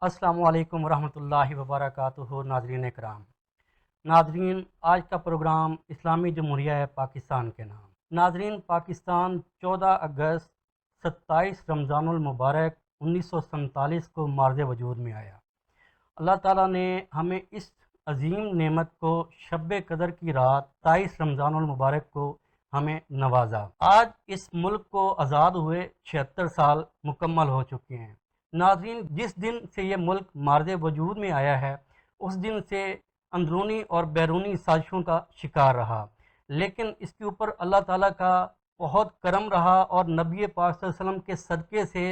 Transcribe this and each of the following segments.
السلام علیکم ورحمۃ اللہ وبرکاتہ ناظرین کرام۔ ناظرین، آج کا پروگرام اسلامی جمہوریہ پاکستان کے نام۔ ناظرین، پاکستان 14 اگست 27 رمضان المبارک 1947 کو مارز وجود میں آیا۔ اللہ تعالیٰ نے ہمیں اس عظیم نعمت کو شب قدر کی رات 27 رمضان المبارک کو ہمیں نوازا۔ آج اس ملک کو آزاد ہوئے 76 سال مکمل ہو چکے ہیں۔ ناظرین، جس دن سے یہ ملک مارز وجود میں آیا ہے اس دن سے اندرونی اور بیرونی سازشوں کا شکار رہا، لیکن اس کے اوپر اللہ تعالیٰ کا بہت کرم رہا اور نبی پاک صلی اللہ علیہ وسلم کے صدقے سے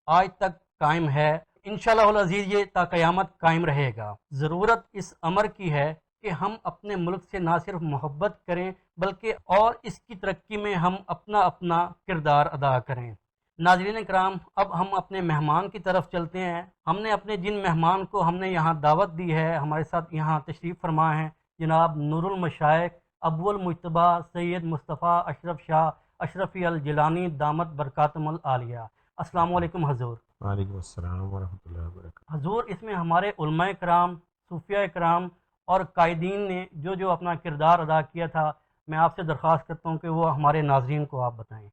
آج تک قائم ہے۔ انشاءاللہ العزیز یہ تا قیامت قائم رہے گا۔ ضرورت اس امر کی ہے کہ ہم اپنے ملک سے نہ صرف محبت کریں بلکہ اور اس کی ترقی میں ہم اپنا اپنا کردار ادا کریں۔ ناظرین کرام، اب ہم اپنے مہمان کی طرف چلتے ہیں۔ ہم نے اپنے جن مہمان کو ہم نے یہاں دعوت دی ہے، ہمارے ساتھ یہاں تشریف فرما ہیں جناب نور المشائخ ابو المجتبیٰ سید مصطفیٰ اشرف شاہ اشرفی الجیلانی دامت برکاتہم العالیہ۔ السلام علیکم حضور۔ وعلیکم السلام ورحمۃ اللہ وبرکاتہ۔ حضور، اس میں ہمارے علماء کرام، صوفیہ کرام اور قائدین نے جو اپنا کردار ادا کیا تھا، میں آپ سے درخواست کرتا ہوں کہ وہ ہمارے ناظرین کو آپ بتائیں۔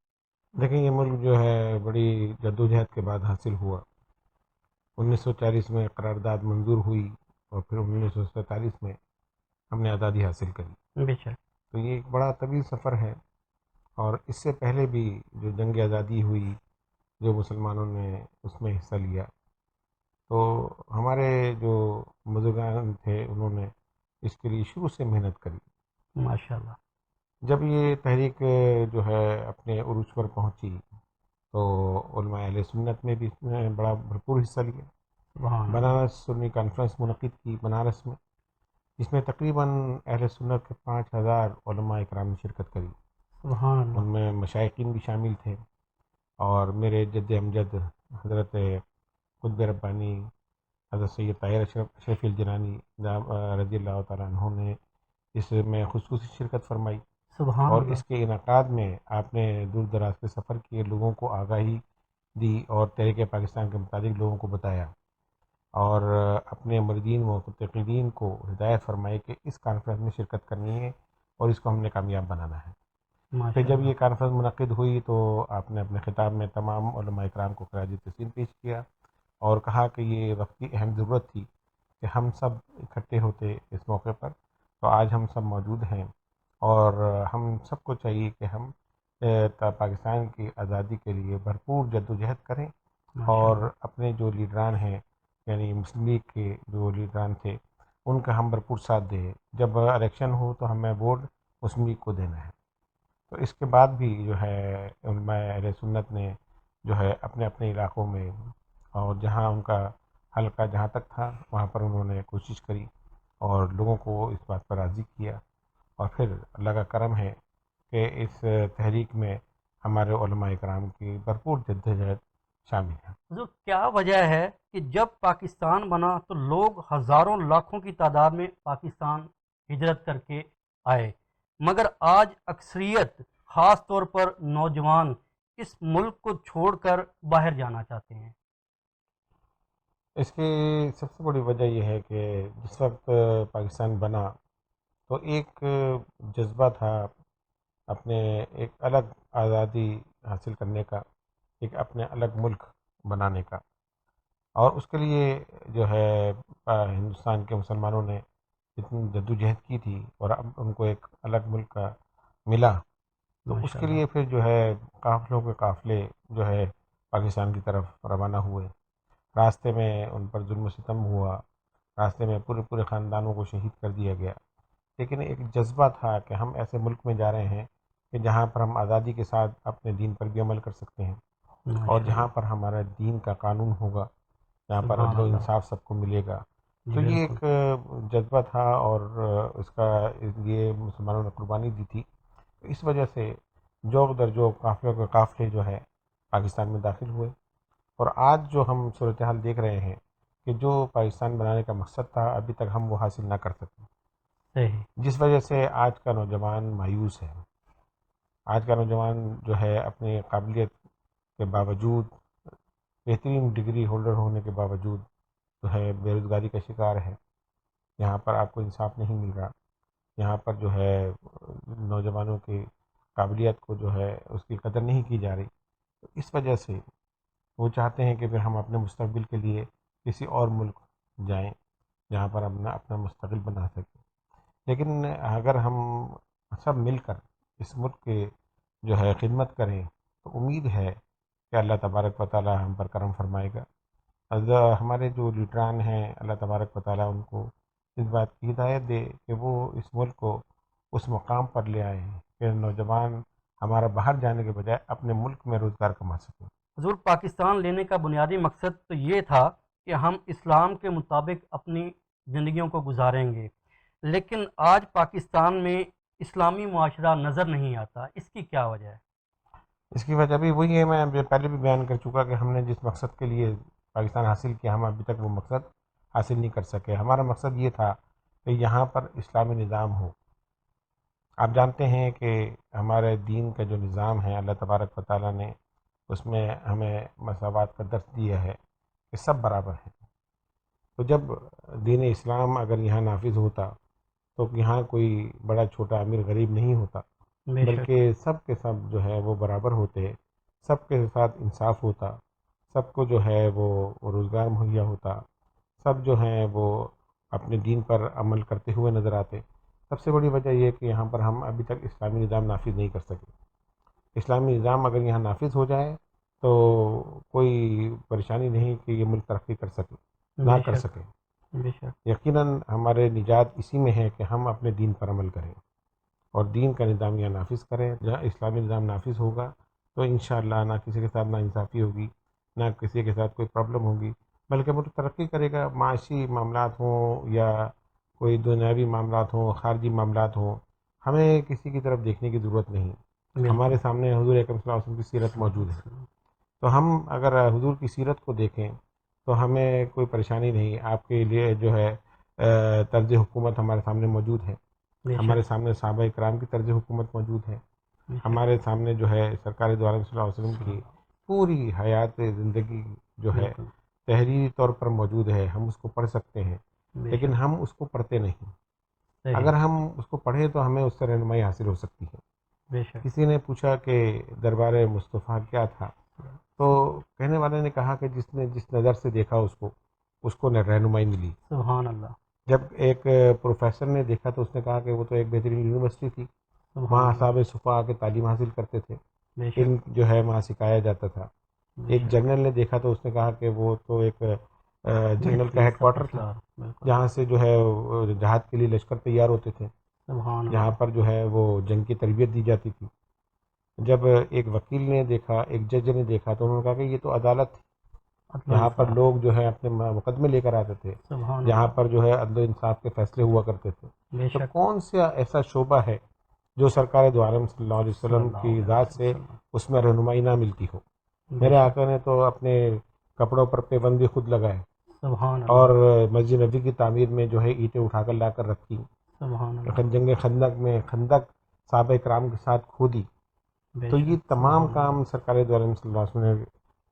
دیکھیں، یہ ملک جو ہے بڑی جدوجہد کے بعد حاصل ہوا۔ 1940 میں قرارداد منظور ہوئی اور پھر 1947 میں ہم نے آزادی حاصل کری۔ بے شک۔ تو یہ ایک بڑا طویل سفر ہے، اور اس سے پہلے بھی جو جنگ آزادی ہوئی، جو مسلمانوں نے اس میں حصہ لیا، تو ہمارے جو بزرگان تھے انہوں نے اس کے لیے شروع سے محنت کری۔ ماشاءاللہ۔ جب یہ تحریک جو ہے اپنے عروج پر پہنچی تو علماء اہل سنت میں بھی اس میں بڑا بھرپور حصہ لیا۔ سبحان اللہ۔ بنارس سنی کانفرنس منعقد کی بنارس میں، جس میں تقریباً اہل سنت کے 5000 علماء اکرام نے شرکت کری۔ سبحان اللہ۔ ان میں مشائقین بھی شامل تھے، اور میرے جد امجد حضرت قطب ربانی حضرت سید طاہر اشرفی الجیلانی رضی اللہ تعالیٰ عنہ نے اس میں خصوصی شرکت فرمائی، سبحان اور اللہ۔ اس کے انعقاد میں آپ نے دور دراز کے سفر کیے لوگوں کو آگاہی دی اور تحریک پاکستان کے متعلق لوگوں کو بتایا، اور اپنے مریدین و متقدین کو ہدایت فرمائی کہ اس کانفرنس میں شرکت کرنی ہے اور اس کو ہم نے کامیاب بنانا ہے۔ پھر ماشاء جب اللہ۔ یہ کانفرنس منعقد ہوئی تو آپ نے اپنے خطاب میں تمام علماء اکرام کو خراج تحسین پیش کیا اور کہا کہ یہ وقت کی اہم ضرورت تھی کہ ہم سب اکٹھے ہوتے اس موقع پر، تو آج ہم سب موجود ہیں، اور ہم سب کو چاہیے کہ ہم پاکستان کی آزادی کے لیے بھرپور جدوجہد کریں، ماشاء اور اللہ۔ اپنے جو لیڈران ہیں، یعنی مسلم لیگ کے جو لیڈران تھے ان کا ہم بھرپور ساتھ دیں۔ جب الیکشن ہو تو ہمیں ووٹ مسلم لیگ کو دینا ہے۔ تو اس کے بعد بھی جو ہے علماء اہل سنت نے جو ہے اپنے اپنے علاقوں میں، اور جہاں ان کا حلقہ جہاں تک تھا وہاں پر انہوں نے کوشش کری اور لوگوں کو اس بات پر راضی کیا، اور پھر اللہ کا کرم ہے کہ اس تحریک میں ہمارے علماء کرام کی بھرپور جدوجہد شامل ہے۔ حضور، کیا وجہ ہے کہ جب پاکستان بنا تو لوگ ہزاروں لاکھوں کی تعداد میں پاکستان ہجرت کر کے آئے، مگر آج اکثریت خاص طور پر نوجوان اس ملک کو چھوڑ کر باہر جانا چاہتے ہیں؟ اس کی سب سے بڑی وجہ یہ ہے کہ جس وقت پاکستان بنا تو ایک جذبہ تھا اپنے ایک الگ آزادی حاصل کرنے کا، ایک اپنے الگ ملک بنانے کا، اور اس کے لیے جو ہے ہندوستان کے مسلمانوں نے اتنی جدوجہد کی تھی، اور اب ان کو ایک الگ ملک کا ملا، تو اس ماشاء کے اللہ۔ لیے پھر جو ہے قافلوں کے قافلے جو ہے پاکستان کی طرف روانہ ہوئے۔ راستے میں ان پر ظلم و ستم ہوا، راستے میں پورے پورے خاندانوں کو شہید کر دیا گیا، لیکن ایک جذبہ تھا کہ ہم ایسے ملک میں جا رہے ہیں کہ جہاں پر ہم آزادی کے ساتھ اپنے دین پر بھی عمل کر سکتے ہیں، اور ماشاء جہاں اللہ۔ پر ہمارا دین کا قانون ہوگا، جہاں پر سبحان عدل و اللہ۔ انصاف سب کو ملے گا۔ جی تو یہ بالکل۔ ایک جذبہ تھا، اور اس کا یہ مسلمانوں نے قربانی دی تھی۔ اس وجہ سے جوق در جوق قافلوں کے قافلے جو ہے پاکستان میں داخل ہوئے، اور آج جو ہم صورتحال دیکھ رہے ہیں کہ جو پاکستان بنانے کا مقصد تھا ابھی تک ہم وہ حاصل نہ کر سکے، صحیح۔ جس وجہ سے آج کا نوجوان مایوس ہے۔ آج کا نوجوان جو ہے اپنی قابلیت کے باوجود، بہترین ڈگری ہولڈر ہونے کے باوجود جو ہے بے روزگاری کا شکار ہے، یہاں پر آپ کو انصاف نہیں مل رہا، یہاں پر جو ہے نوجوانوں کی قابلیت کو جو ہے اس کی قدر نہیں کی جا رہی، تو اس وجہ سے وہ چاہتے ہیں کہ پھر ہم اپنے مستقبل کے لیے کسی اور ملک جائیں جہاں پر اپنا مستقبل بنا سکیں۔ لیکن اگر ہم سب مل کر اس ملک کے جو ہے خدمت کریں تو امید ہے کہ اللہ تبارک و تعالی ہم پر کرم فرمائے گا۔ ہمارے جو لیڈران ہیں اللہ تبارک و تعالی ان کو اس بات کی ہدایت دے کہ وہ اس ملک کو اس مقام پر لے آئے ہیں کہ نوجوان ہمارا باہر جانے کے بجائے اپنے ملک میں روزگار کما سکیں۔ حضور، پاکستان لینے کا بنیادی مقصد تو یہ تھا کہ ہم اسلام کے مطابق اپنی زندگیوں کو گزاریں گے، لیکن آج پاکستان میں اسلامی معاشرہ نظر نہیں آتا، اس کی کیا وجہ ہے؟ اس کی وجہ بھی وہی ہے، میں پہلے بھی بیان کر چکا کہ ہم نے جس مقصد کے لیے پاکستان حاصل کیا ہم ابھی تک وہ مقصد حاصل نہیں کر سکے۔ ہمارا مقصد یہ تھا کہ یہاں پر اسلامی نظام ہو۔ آپ جانتے ہیں کہ ہمارے دین کا جو نظام ہے اللہ تبارک و تعالیٰ نے اس میں ہمیں مساوات کا درس دیا ہے کہ سب برابر ہیں۔ تو جب دین اسلام اگر یہاں نافذ ہوتا تو یہاں کوئی بڑا چھوٹا امیر غریب نہیں ہوتا، بے شک، بلکہ سب کے سب جو ہے وہ برابر ہوتے، سب کے ساتھ انصاف ہوتا، سب کو جو ہے وہ روزگار مہیا ہوتا، سب جو ہیں وہ اپنے دین پر عمل کرتے ہوئے نظر آتے۔ سب سے بڑی وجہ یہ کہ یہاں پر ہم ابھی تک اسلامی نظام نافذ نہیں کر سکے۔ اسلامی نظام اگر یہاں نافذ ہو جائے تو کوئی پریشانی نہیں کہ یہ ملک ترقی کر سکے، نہ بے کر شک، سکے۔ بے شک، یقیناً ہمارے نجات اسی میں ہے کہ ہم اپنے دین پر عمل کریں اور دین کا نظام یہاں نافذ کریں۔ جہاں اسلامی نظام نافذ ہوگا تو انشاءاللہ نہ کسی کے ساتھ نا انصافی ہوگی، نہ کسی کے ساتھ کوئی پرابلم ہوگی، بلکہ ملک ترقی کرے گا۔ معاشی معاملات ہوں یا کوئی دنیاوی معاملات ہوں، خارجی معاملات ہوں، ہمیں کسی کی طرف دیکھنے کی ضرورت نہیں۔ ہمارے بالکل سامنے حضور اکرم صلی اللہ علیہ وسلم کی سیرت موجود ہے، تو ہم اگر حضور کی سیرت کو دیکھیں تو ہمیں کوئی پریشانی نہیں۔ آپ کے لیے جو ہے طرز حکومت ہمارے سامنے موجود ہے، بے ہمارے شک، سامنے صحابہ کرام کی طرز حکومت موجود ہے، بے شک، ہمارے سامنے جو ہے سرکار دو عالم صلی اللہ علیہ وسلم کی پوری حیات زندگی جو ہے بالکل تحریری طور پر موجود ہے، ہم اس کو پڑھ سکتے ہیں، بے لیکن شک، ہم اس کو پڑھتے نہیں۔ صحیح، اگر ہم اس کو پڑھیں تو ہمیں اس سے رہنمائی حاصل ہو سکتی ہے۔ بے شک، کسی نے پوچھا کہ دربار مصطفیٰ کیا تھا، تو کہنے والے نے کہا کہ جس نے جس نظر سے دیکھا اس کو رہنمائی ملی۔ سبحان اللہ، جب ایک پروفیسر نے دیکھا تو اس نے کہا کہ وہ تو ایک بہترین یونیورسٹی تھی، سبحان وہاں اللہ، اصحاب صفا آ کے تعلیم حاصل کرتے تھے، بے علم شک، جو ہے وہاں سکھایا جاتا تھا۔ بے ایک شک، جنرل نے دیکھا تو اس نے کہا کہ وہ تو ایک جنرل کا بہترین ہیڈ سپر کوارٹر تھا، سالار، بالکل، جہاں سے جو ہے جہاد کے لیے لشکر تیار ہوتے تھے، سبحان جہاں اللہ، پر جو ہے وہ جنگ کی تربیت دی جاتی تھی۔ جب ایک وکیل نے دیکھا، ایک جج نے دیکھا تو انہوں نے کہا کہ یہ تو عدالت تھی، عدل و یہاں پر انصاف، لوگ جو ہے اپنے مقدمے لے کر آتے تھے، سبحان جہاں اللہ، پر جو ہے عدل و انصاف کے فیصلے ہوا کرتے تھے۔ بے تو شک، کون سا ایسا شعبہ ہے جو سرکار دو عالم صلی اللہ علیہ صلی وسلم اللہ کی علیہ ذات سے وسلم، اس میں رہنمائی نہ ملتی ہو؟ بے میرے شک، آقا نے تو اپنے کپڑوں پر پابندی خود لگائے سبحان اور اللہ، مسجد نبی کی تعمیر میں جو ہے اینٹیں اٹھا کر لا کر رکھی، سبحان اللہ، جنگ خندق میں خندق صحابہ کرام کے ساتھ کھودی۔ بے تو یہ شک، تمام سبحان اللہ، کام سرکار دو عالم صلی اللہ علیہ وسلم نے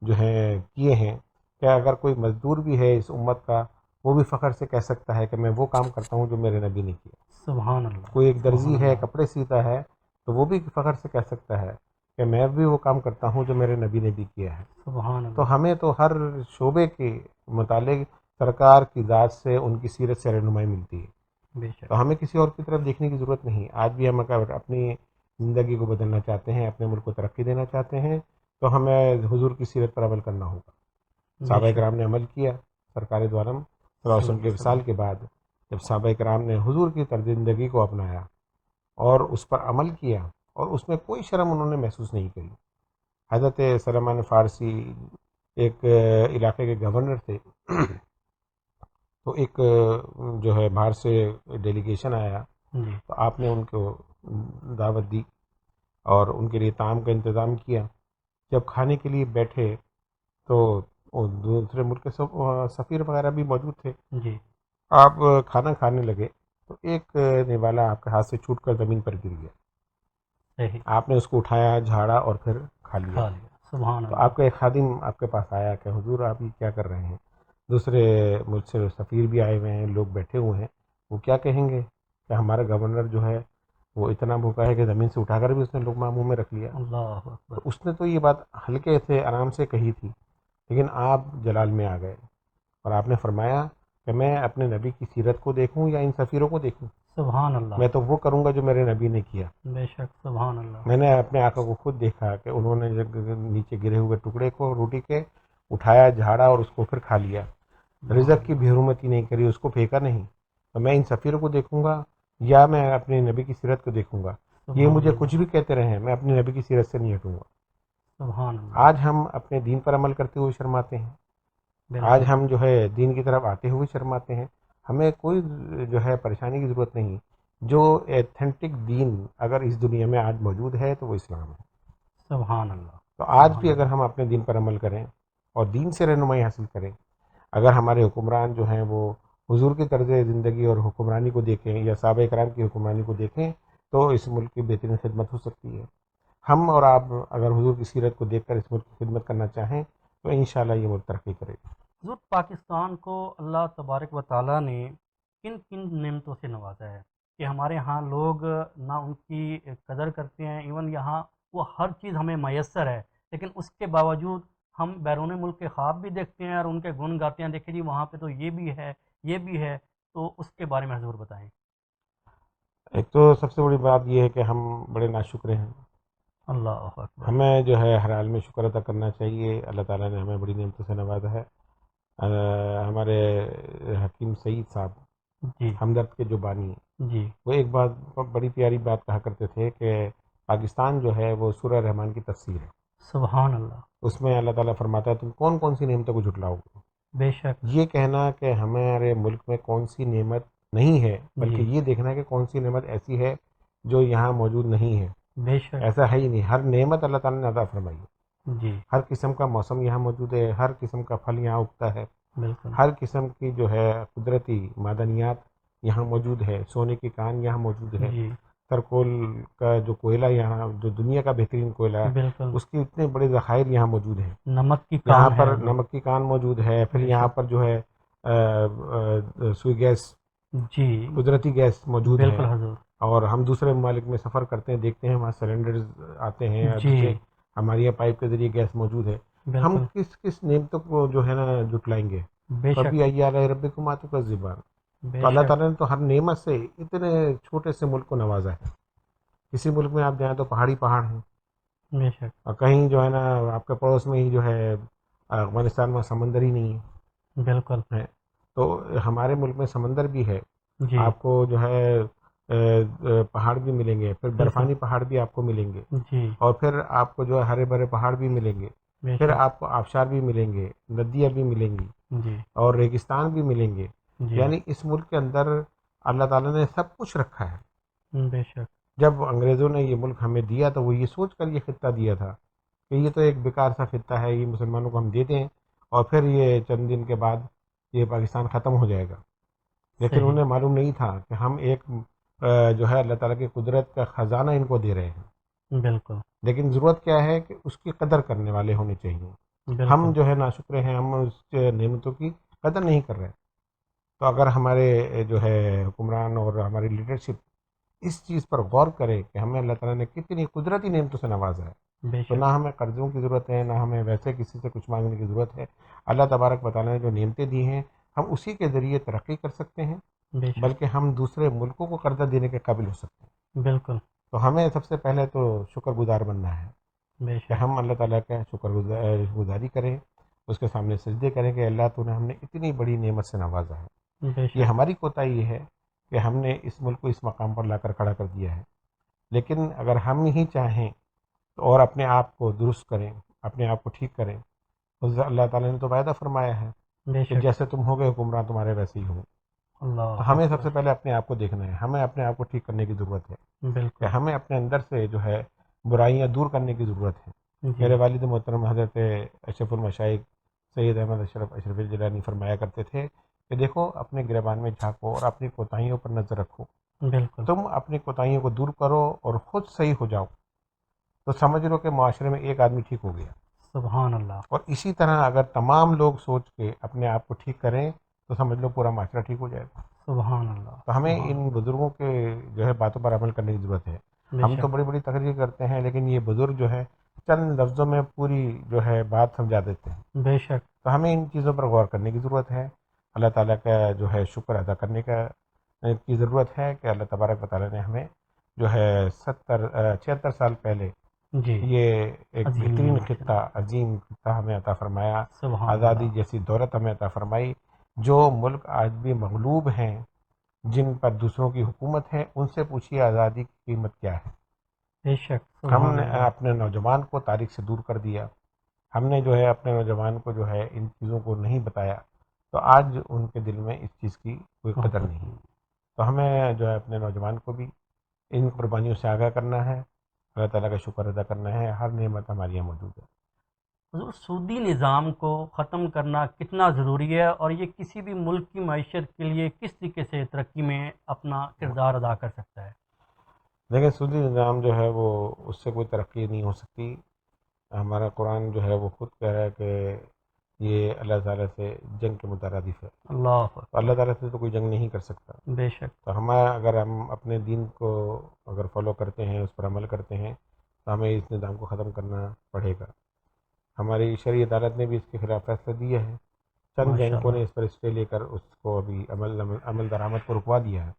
جو ہے کیے ہیں کہ اگر کوئی مزدور بھی ہے اس امت کا وہ بھی فخر سے کہہ سکتا ہے کہ میں وہ کام کرتا ہوں جو میرے نبی نے کیا۔ سبحان اللہ، کوئی ایک سبحان درزی ہے اللہ، کپڑے سیتا ہے تو وہ بھی فخر سے کہہ سکتا ہے کہ میں بھی وہ کام کرتا ہوں جو میرے نبی نے بھی کیا ہے۔ سبحان تو اللہ، ہمیں تو ہر شعبے کے متعلق سرکار کی ذات سے ان کی سیرت سے رہنمائی ملتی ہے، بے شک، تو ہمیں کسی اور کی طرف دیکھنے کی ضرورت نہیں۔ آج بھی ہم اگر اپنی زندگی کو بدلنا چاہتے ہیں، اپنے ملک کو ترقی دینا چاہتے ہیں تو ہمیں حضور کی سیرت پر عمل کرنا ہوگا۔ بے صحابہ شک، کرام نے عمل کیا، سرکار دو عالم صلی اللہ علیہ صلی وسلم اللہ کے علیہ وصال وسلم، کے بعد جب صحابہ کرام نے حضور کی طرز زندگی کو اپنایا اور اس پر عمل کیا اور اس میں کوئی شرم انہوں نے محسوس نہیں کری۔ حضرت سلمان فارسی ایک علاقے کے گورنر تھے، تو ایک جو ہے باہر سے ڈیلیگیشن آیا جی، تو آپ نے ان کو دعوت دی اور ان کے لیے طعام کا انتظام کیا۔ جب کھانے کے لیے بیٹھے تو دوسرے ملک کے سفیر وغیرہ بھی موجود تھے، جی، آپ کھانا کھانے لگے تو ایک نوالا آپ کے ہاتھ سے چھوٹ کر زمین پر گر گیا، صحیح، آپ نے اس کو اٹھایا، جھاڑا اور پھر کھا لیا۔ کھا لیا، سبحان تو اللہ، آپ کا ایک خادم آپ کے پاس آیا کہ حضور آپ یہ کیا کر رہے ہیں؟ دوسرے ملک سے سفیر بھی آئے ہوئے ہیں، لوگ بیٹھے ہوئے ہیں، وہ کیا کہیں گے کہ ہمارا گورنر جو ہے وہ اتنا بھوکا ہے کہ زمین سے اٹھا کر بھی اس نے لقمہ منہ میں رکھ لیا. اللہ تو اکبر. اس نے تو یہ بات ہلکے سے آرام سے کہی تھی، لیکن آپ جلال میں آ گئے اور آپ نے فرمایا کہ میں اپنے نبی کی سیرت کو دیکھوں یا ان سفیروں کو دیکھوں. سبحان اللہ. میں تو وہ کروں گا جو میرے نبی نے کیا. بے شک. سبحان اللہ. میں نے اپنے آقا کو خود دیکھا کہ انہوں نے نیچے گرے ہوئے ٹکڑے کو روٹی کے اٹھایا، جھاڑا اور اس کو پھر کھا لیا. رزق کی بےحرمتی نہیں کری، اس کو پھینکا نہیں. تو میں ان سفیروں کو دیکھوں گا یا میں اپنے نبی کی سیرت کو دیکھوں گا؟ یہ سبحان مجھے اللہ. کچھ بھی کہتے رہے، میں اپنے نبی کی سیرت سے نہیں ہٹوں گا. سبحان اللہ. آج ہم اپنے دین پر عمل کرتے ہوئے شرماتے ہیں، آج بالکل. ہم جو ہے دین کی طرف آتے ہوئے شرماتے ہیں. ہمیں کوئی جو ہے پریشانی کی ضرورت نہیں. جو ایتھینٹک دین اگر اس دنیا میں آج موجود ہے تو وہ اسلام ہے. سبحان اللہ. تو آج سبحان بھی اگر اللہ. ہم اپنے دین پر عمل کریں اور دین سے رہنمائی حاصل کریں، اگر ہمارے حکمران جو ہیں وہ حضور کی طرز زندگی اور حکمرانی کو دیکھیں یا صحابہ کرام کی حکمرانی کو دیکھیں تو اس ملک کی بہترین خدمت ہو سکتی ہے. ہم اور آپ اگر حضور کی سیرت کو دیکھ کر اس ملک کی خدمت کرنا چاہیں تو انشاءاللہ یہ ملک ترقی کرے گا. حضور، پاکستان کو اللہ تبارک و تعالیٰ نے کن کن نعمتوں سے نوازا ہے کہ ہمارے ہاں لوگ نہ ان کی قدر کرتے ہیں. ایون یہاں وہ ہر چیز ہمیں میسر ہے، لیکن اس کے باوجود ہم بیرون ملک کے خواب بھی دیکھتے ہیں اور ان کے گن گاتے ہیں. دیکھیں جی وہاں پہ تو یہ بھی ہے، یہ بھی ہے. تو اس کے بارے میں حضور بتائیں. ایک تو سب سے بڑی بات یہ ہے کہ ہم بڑے ناشکرے ہیں. اللہ اکبر. ہمیں جو ہے ہر حال میں شکر ادا کرنا چاہیے. اللہ تعالیٰ نے ہمیں بڑی نعمتوں سے نوازا ہے. ہمارے حکیم سعید صاحب جی ہمدرد کے جو بانی ہیں، جی. وہ ایک بات بڑی پیاری بات کہا کرتے تھے کہ پاکستان جو ہے وہ سورہ رحمان کی تفسیر ہے. سبحان اللہ. اس میں اللہ تعالیٰ فرماتا ہے تم کون کون سی نعمتوں کو جھٹلاؤ گے. بے شک. یہ کہنا کہ ہمارے ملک میں کون سی نعمت نہیں ہے، بلکہ جی. یہ دیکھنا ہے کہ کون سی نعمت ایسی ہے جو یہاں موجود نہیں ہے. بے شک. ایسا ہے ہی نہیں. ہر نعمت اللہ تعالیٰ نے عطا فرمائی ہے. جی. ہر قسم کا موسم یہاں موجود ہے، ہر قسم کا پھل یہاں اگتا ہے، بالکل. ہر قسم کی جو ہے قدرتی معدنیات یہاں موجود ہے. سونے کی کان یہاں موجود ہے. جی. ترکول کا جو کوئلہ یہاں جو دنیا کا بہترین کوئلہ ہے، بالکل. اس کے اتنے بڑے ذخائر یہاں موجود ہیں. نمک کی یہاں کان ہے پر حضور. نمک کی کان موجود ہے. پھر بے یہاں شک. پر جو ہے سوئی گیس، جی. قدرتی گیس موجود ہے. بالکل حضور. اور ہم دوسرے ممالک میں سفر کرتے ہیں، دیکھتے ہیں وہاں سلنڈرز آتے ہیں اور جی. دوسرے ہمارے یہاں پائپ کے ذریعے گیس موجود ہے. ہم بالکل. کس کس نعمتوں کو جو ہے نا جٹلائیں گے. بے شک. کبھی عیال ربکم تکذبان. بے تو اللہ شک. تعالیٰ نے تو ہر نعمت سے اتنے چھوٹے سے ملک کو نوازا ہے. کسی ملک میں آپ جائیں تو پہاڑی پہاڑ ہیں، بے شک. اور کہیں جو ہے نا آپ کے پڑوس میں ہی جو ہے افغانستان میں سمندر ہی نہیں بالکل. ہے. تو ہمارے ملک میں سمندر بھی ہے. جی. آپ کو جو ہے پہاڑ بھی ملیں گے، پھر بالکل. برفانی پہاڑ بھی آپ کو ملیں گے، جی. اور پھر آپ کو جو ہے ہرے بھرے پہاڑ بھی ملیں گے. بے پھر شک. آپ کو آبشار بھی ملیں گے، ندیاں بھی ملیں گی، جی. اور ریگستان بھی ملیں گے. جی. یعنی اس ملک کے اندر اللہ تعالیٰ نے سب کچھ رکھا ہے. بے شک. جب انگریزوں نے یہ ملک ہمیں دیا تو وہ یہ سوچ کر یہ خطہ دیا تھا کہ یہ تو ایک بیکار سا خطہ ہے، یہ مسلمانوں کو ہم دے دیں اور پھر یہ چند دن کے بعد یہ پاکستان ختم ہو جائے گا. لیکن صحیح. انہیں معلوم نہیں تھا کہ ہم ایک جو ہے اللہ تعالیٰ کی قدرت کا خزانہ ان کو دے رہے ہیں. بالکل. لیکن ضرورت کیا ہے کہ اس کی قدر کرنے والے ہونے چاہیے. ہم بالکل. جو ہے ناشکرے ہیں، ہم اس نعمتوں کی قدر نہیں کر رہے. تو اگر ہمارے جو ہے حکمران اور ہماری لیڈرشپ اس چیز پر غور کرے کہ ہمیں اللہ تعالیٰ نے کتنی قدرتی نعمتوں سے نوازا ہے، بے تو شک. نہ ہمیں قرضوں کی ضرورت ہے، نہ ہمیں ویسے کسی سے کچھ مانگنے کی ضرورت ہے. اللہ تبارک و تعالیٰ نے جو نعمتیں دی ہیں ہم اسی کے ذریعے ترقی کر سکتے ہیں، بے شک. بلکہ ہم دوسرے ملکوں کو قرضہ دینے کے قابل ہو سکتے ہیں. بالکل. تو ہمیں سب سے پہلے تو شکر گزار بننا ہے بے کہ شک. ہم اللہ تعالیٰ کا گزاری کریں، اس کے سامنے سجدے کریں کہ اللہ تو نے ہم نے اتنی بڑی نعمت سے نوازا ہے. بے یہ شک. ہماری کوتاہی یہ ہے کہ ہم نے اس ملک کو اس مقام پر لا کر کھڑا کر دیا ہے. لیکن اگر ہم ہی چاہیں تو اور اپنے آپ کو درست کریں، اپنے آپ کو ٹھیک کریں، تو اللہ تعالیٰ نے تو وعدہ فرمایا ہے بے کہ شک. جیسے تم ہوگے حکمران تمہارے ویسے ہی ہوں. تو اللہ ہمیں سب سے اکبر. پہلے اپنے آپ کو دیکھنا ہے، ہمیں اپنے آپ کو ٹھیک کرنے کی ضرورت ہے کہ بالکل. ہمیں اپنے اندر سے جو ہے برائیاں دور کرنے کی ضرورت ہے. جی. میرے والد محترم حضرت اشرف المشائخ سید احمد اشرف الجیلانی فرمایا کرتے تھے کہ دیکھو اپنے گریبان میں جھانکو اور اپنی کوتاہیوں پر نظر رکھو. بالکل. تم اپنی کوتاہیوں کو دور کرو اور خود صحیح ہو جاؤ تو سمجھ لو کہ معاشرے میں ایک آدمی ٹھیک ہو گیا. سبحان اللہ. اور اسی طرح اگر تمام لوگ سوچ کے اپنے آپ کو ٹھیک کریں تو سمجھ لو پورا معاشرہ ٹھیک ہو جائے گا. سبحان اللہ. تو ہمیں سبحان ان بزرگوں کے جو ہے باتوں پر عمل کرنے کی ضرورت ہے. بے ہم تو شک. بڑی بڑی تقریر کرتے ہیں لیکن یہ بزرگ جو ہے چند لفظوں میں پوری جو ہے بات سمجھا دیتے ہیں. بے شک. تو ہمیں ان چیزوں پر غور کرنے کی ضرورت ہے. اللہ تعالیٰ کا جو ہے شکر ادا کرنے کی ضرورت ہے کہ اللہ تبارک و تعالیٰ نے ہمیں جو ہے 76 سال پہلے جی. یہ ایک عظیم. بہترین خطہ، عظیم خطہ ہمیں عطا فرمایا. سبحان آزادی اللہ. جیسی دولت ہمیں عطا فرمائی. جو ملک آج بھی مغلوب ہیں، جن پر دوسروں کی حکومت ہے، ان سے پوچھیے آزادی کی قیمت کیا ہے. بے شک. ہم سبحان نے اللہ. اپنے نوجوان کو تاریخ سے دور کر دیا. ہم نے جو ہے اپنے نوجوان کو جو ہے ان چیزوں کو نہیں بتایا، تو آج ان کے دل میں اس چیز کی کوئی قدر نہیں. تو ہمیں جو ہے اپنے نوجوان کو بھی ان قربانیوں سے آگاہ کرنا ہے. اللہ تعالیٰ کا شکر ادا کرنا ہے. ہر نعمت ہمارے یہاں موجود ہے. حضور، سودی نظام کو ختم کرنا کتنا ضروری ہے اور یہ کسی بھی ملک کی معیشت کے لیے کس طریقے سے ترقی میں اپنا کردار ادا کر سکتا ہے؟ لیکن سودی نظام جو ہے وہ اس سے کوئی ترقی نہیں ہو سکتی. ہمارا قرآن جو ہے وہ خود کہہ رہا ہے کہ یہ اللہ تعالیٰ سے جنگ کے مترادف ہے. اللہ تو اکبر. اللہ تعالیٰ سے تو کوئی جنگ نہیں کر سکتا. بے شک. تو اگر ہم اپنے دین کو اگر فالو کرتے ہیں، اس پر عمل کرتے ہیں، تو ہمیں اس نظام کو ختم کرنا پڑے گا. ہماری شرعی عدالت نے بھی اس کے خلاف فیصلہ دیا ہے. چند ماشاء بینکوں نے اللہ. اس پر اسٹے لے کر اس کو ابھی عمل درآمد کو رکوا دیا ہے.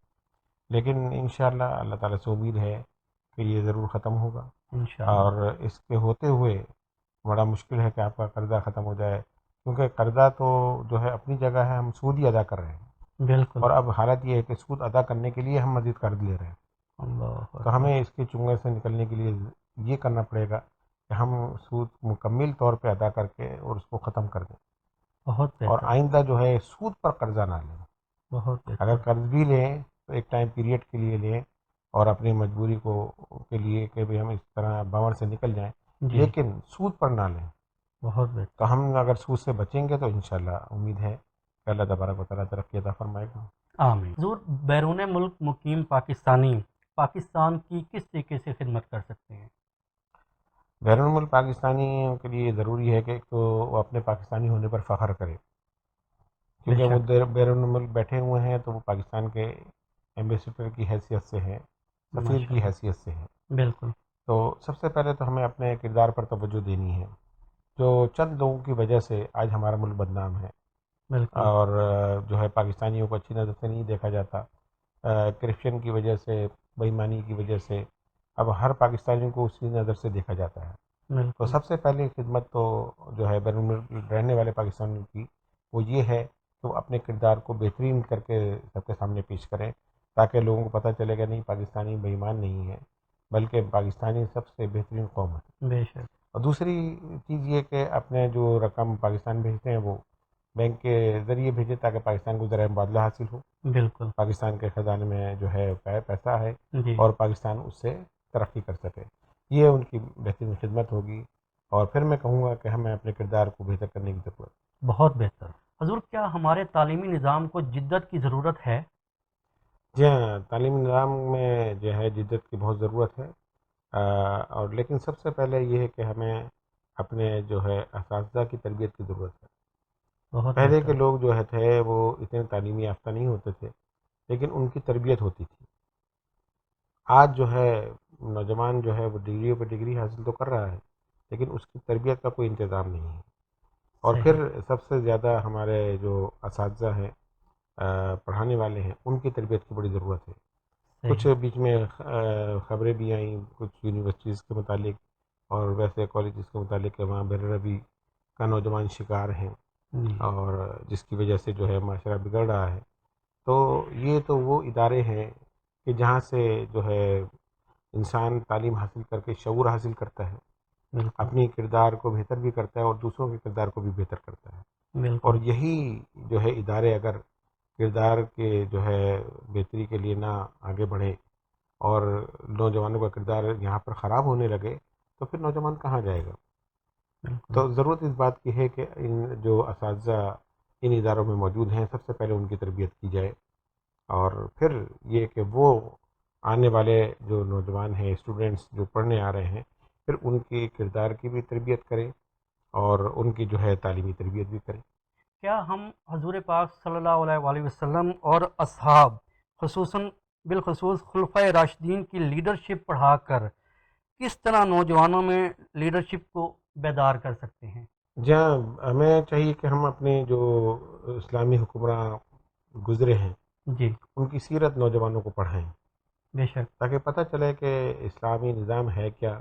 لیکن انشاءاللہ اللہ تعالیٰ سے امید ہے کہ یہ ضرور ختم ہوگا. انشاءاللہ. اور اس کے ہوتے ہوئے بڑا مشکل ہے کہ آپ کا قرضہ ختم ہو جائے، کیونکہ قرضہ تو جو ہے اپنی جگہ ہے، ہم سود ہی ادا کر رہے ہیں. بالکل. اور اب حالت یہ ہے کہ سود ادا کرنے کے لیے ہم مزید قرض لے رہے ہیں. اللہ تو اکبر. ہمیں اس کے چنگل سے نکلنے کے لیے یہ کرنا پڑے گا کہ ہم سود مکمل طور پہ ادا کر کے اور اس کو ختم کر دیں. بہت اور بہتر. آئندہ جو ہے سود پر قرضہ نہ لیں. بہت اگر بہتر. قرض بھی لیں تو ایک ٹائم پیریڈ کے لیے لیں اور اپنی مجبوری کے لیے کہ بھئی ہم اس طرح بانور سے نکل جائیں، جی. لیکن سود پر نہ لیں. بہت بہتر. تو ہم اگر سود سے بچیں گے تو انشاءاللہ امید ہے کہ اللہ تبارک و تعالیٰ ترقی عطا فرمائے گا. آمین. حضور، بیرون ملک مقیم پاکستانی پاکستان کی کس طریقے سے خدمت کر سکتے ہیں؟ بیرون ملک پاکستانیوں کے لیے ضروری ہے کہ ایک تو وہ اپنے پاکستانی ہونے پر فخر کرے، بے کیونکہ وہ شک. بیرون ملک بیٹھے ہوئے ہیں تو وہ پاکستان کے ایمبیسڈر کی حیثیت سے ہیں، سفیر ماشاء کی اللہ. حیثیت سے ہیں. بالکل. تو سب سے پہلے تو ہمیں اپنے کردار پر توجہ دینی ہے. جو چند لوگوں کی وجہ سے آج ہمارا ملک بدنام ہے بالکل. اور جو ہے پاکستانیوں کو اچھی نظر سے نہیں دیکھا جاتا. کرپشن کی وجہ سے، بے ایمانی کی وجہ سے اب ہر پاکستانی کو اسی نظر سے دیکھا جاتا ہے. تو بالکل. سب سے پہلی خدمت تو جو ہے بیرون ملک رہنے والے پاکستانیوں کی وہ یہ ہے کہ وہ اپنے کردار کو بہترین کر کے سب کے سامنے پیش کریں، تاکہ لوگوں کو پتہ چلے گا نہیں پاکستانی بے ایمان نہیں ہے بلکہ پاکستانی سب سے بہترین قوم ہے. بے شک. اور دوسری چیز یہ کہ اپنے جو رقم پاکستان بھیجتے ہیں وہ بینک کے ذریعے بھیجیں تاکہ پاکستان کو ذرائع مبادلہ حاصل ہو، بالکل. پاکستان کے خزانے میں جو ہے پیسہ ہے جی. اور پاکستان اس سے ترقی کر سکے. یہ ان کی بہترین خدمت ہوگی. اور پھر میں کہوں گا کہ ہمیں اپنے کردار کو بہتر کرنے کی ضرورت ہے. بہت بہتر. حضور، کیا ہمارے تعلیمی نظام کو جدت کی ضرورت ہے؟ جی ہاں، تعلیمی نظام میں جو ہے جدت کی بہت ضرورت ہے. اور لیکن سب سے پہلے یہ ہے کہ ہمیں اپنے جو ہے اساتذہ کی تربیت کی ضرورت ہے. بہت پہلے کے بہتر. لوگ جو ہے تھے وہ اتنے تعلیمی یافتہ نہیں ہوتے تھے، لیکن ان کی تربیت ہوتی تھی. آج جو ہے نوجوان جو ہے وہ ڈگریوں پہ ڈگری حاصل تو کر رہا ہے لیکن اس کی تربیت کا کوئی انتظام نہیں ہے. اور صحیح. پھر سب سے زیادہ ہمارے جو اساتذہ ہیں، پڑھانے والے ہیں، ان کی تربیت کی بڑی ضرورت ہے. کچھ صحیح. بیچ میں خبریں بھی آئیں کچھ یونیورسٹیز کے متعلق اور ویسے کالجز کے متعلق کہ وہاں بے روی کا نوجوان شکار ہیں جی. اور جس کی وجہ سے جو ہے معاشرہ بگڑ رہا ہے. تو یہ تو وہ ادارے ہیں کہ جہاں سے جو ہے انسان تعلیم حاصل کر کے شعور حاصل کرتا ہے، بالکل. اپنی کردار کو بہتر بھی کرتا ہے اور دوسروں کے کردار کو بھی بہتر کرتا ہے. اور بالکل. یہی جو ہے ادارے اگر کردار کے جو ہے بہتری کے لیے نہ آگے بڑھے اور نوجوانوں کا کردار یہاں پر خراب ہونے لگے تو پھر نوجوان کہاں جائے گا. بالکل. تو ضرورت اس بات کی ہے کہ ان جو اساتذہ ان اداروں میں موجود ہیں سب سے پہلے ان کی تربیت کی جائے اور پھر یہ کہ وہ آنے والے جو نوجوان ہیں، اسٹوڈنٹس جو پڑھنے آ رہے ہیں، پھر ان کے کردار کی بھی تربیت کریں اور ان کی جو ہے تعلیمی تربیت بھی کریں۔ کیا ہم حضور پاک صلی اللہ علیہ وآلہ وسلم اور اصحاب خصوصاً بالخصوص خلفۂ راشدین کی لیڈرشپ پڑھا کر کس طرح نوجوانوں میں لیڈرشپ کو بیدار کر سکتے ہیں؟ جہاں ہمیں چاہیے کہ ہم اپنے جو اسلامی حکمراں گزرے ہیں جی ان کی سیرت نوجوانوں کو پڑھائیں، بے شک، تاکہ پتہ چلے کہ اسلامی نظام ہے کیا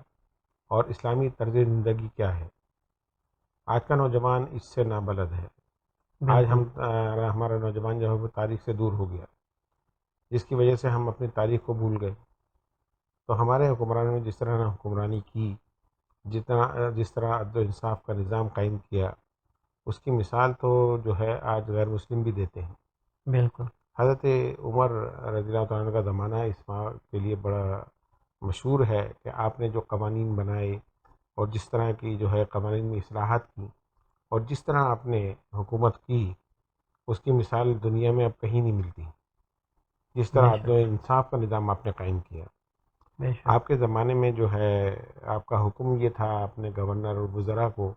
اور اسلامی طرز زندگی کیا ہے۔ آج کا نوجوان اس سے نابلد ہے۔ آج بالکل ہمارا نوجوان جو ہے وہ تاریخ سے دور ہو گیا، جس کی وجہ سے ہم اپنی تاریخ کو بھول گئے۔ تو ہمارے حکمرانوں نے جس طرح حکمرانی کی، جس طرح عدل و انصاف کا نظام قائم کیا، اس کی مثال تو جو ہے آج غیر مسلم بھی دیتے ہیں۔ بالکل حضرت عمر رضی اللہ تعالیٰ عنہ کا زمانہ اس بات کے لیے بڑا مشہور ہے کہ آپ نے جو قوانین بنائے اور جس طرح کی جو ہے قوانین میں اصلاحات کی اور جس طرح آپ نے حکومت کی، اس کی مثال دنیا میں اب کہیں نہیں ملتی۔ جس بے طرح عدل و شک انصاف کا نظام آپ نے قائم کیا، بے شک آپ کے زمانے میں جو ہے آپ کا حکم یہ تھا اپنے گورنر اور وزراء کو